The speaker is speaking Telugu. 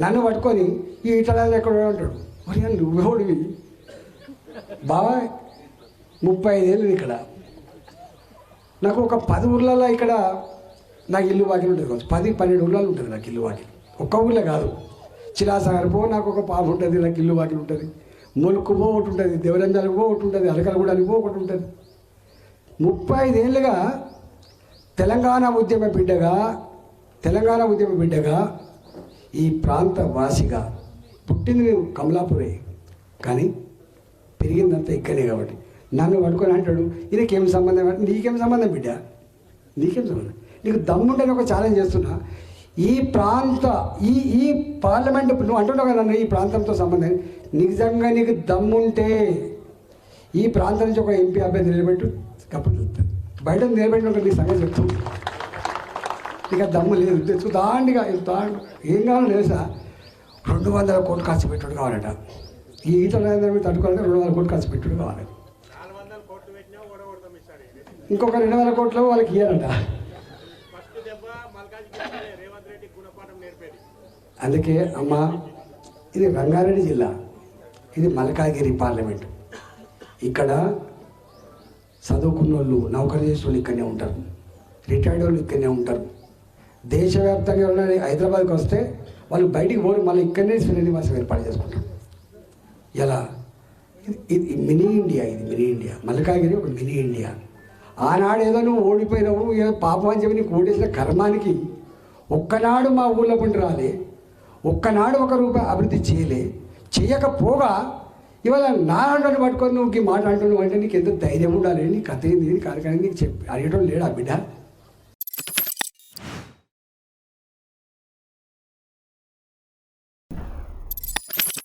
నన్ను పట్టుకొని ఈ ఇటలాలు ఎక్కడ అంటాడు. మరి నువ్వోడివి బావా, 35 ఏళ్ళు ఇక్కడ. నాకు ఒక 10 ఊర్లలో ఇక్కడ నాకు ఇల్లు వాకిలు ఉంటుంది కావచ్చు. 10-12 ఊర్లలో ఉంటుంది నాకు ఇల్లు వాకిలు. ఒక్క ఊళ్ళో కాదు. చిలాసాగర్ పో నాకు ఒక పాప ఉంటుంది, నాకు ఇల్లు వాకిలు ఉంటుంది. ములుకు పో ఒకటి ఉంటుంది, దేవరంజాలకు పో ఒకటి ఉంటుంది, అరకలగూడకి పో ఒకటి ఉంటుంది. 35 ఏళ్ళుగా తెలంగాణ ఉద్యమ బిడ్డగా ఈ ప్రాంత వాసిగా పుట్టింది నేను కమలాపురే, కానీ పెరిగిందంతా ఇక్కడే. కాబట్టి నన్ను పట్టుకొని అంటాడు, ఈయనకేం సంబంధం? నీకేం సంబంధం బిడ్డ, నీకేం సంబంధం? నీకు దమ్ముంటే ఒక ఛాలెంజ్ చేస్తున్నా. ఈ పార్లమెంట్ నువ్వు అంటున్నావు కదా ఈ ప్రాంతంతో సంబంధం, నిజంగా నీకు దమ్ముంటే ఈ ప్రాంతం నుంచి ఒక ఎంపీ అభ్యర్థి నిలబెట్టు. అప్పుడు చెప్తాను, బయట నిలబెట్టిన నీ సంగతి చెప్తాను. ఇక దమ్ము లేదు, దాండిగా ఏం కావాలో తెలుసా? 200 కోట్లు ఖర్చు పెట్టుడు కావాలట. ఈ ఈతలు తట్టుకోవాలంటే 200 కోట్లు ఖర్చు పెట్టుడు కావాలి. ఇంకొక 200 కోట్లు వాళ్ళకి ఇయ్యాలంట. అందుకే అమ్మ, ఇది రంగారెడ్డి జిల్లా, ఇది మల్కాజ్గిరి పార్లమెంట్. ఇక్కడ చదువుకున్న వాళ్ళు, నౌకరీ చేసే వాళ్ళు ఇక్కడనే ఉంటారు, రిటైర్డ్ వాళ్ళు ఇక్కడనే ఉంటారు. దేశవ్యాప్తంగా ఉన్న హైదరాబాద్కి వస్తే వాళ్ళు బయటికి పోరు, మళ్ళీ ఇక్కడనే శ్రీనివాసం ఏర్పాటు చేసుకుంటారు. ఎలా? ఇది మినీ ఇండియా, ఇది మినీ ఇండియా. మల్కాజ్గిరి ఒక మినీ ఇండియా. ఆనాడు ఏదో నువ్వు ఓడిపోయినావు, ఏదో పాపం అని చెప్పి నీకు ఓడేసిన కర్మానికి ఒక్కనాడు మా ఊళ్ళో పండి రాలే, ఒక్కనాడు 1 రూపాయి అభివృద్ధి చేయకపోగా ఇవాళ నారాయణ పట్టుకొని నువ్వు మాట అంటున్నావు అంటే నీకు ఎంత ధైర్యం ఉండాలి, నీ కథ ఏంది, కార్యక్రమం నీకు చెప్పి అడిగేటోళ్ళు లేడా బిడ్డ?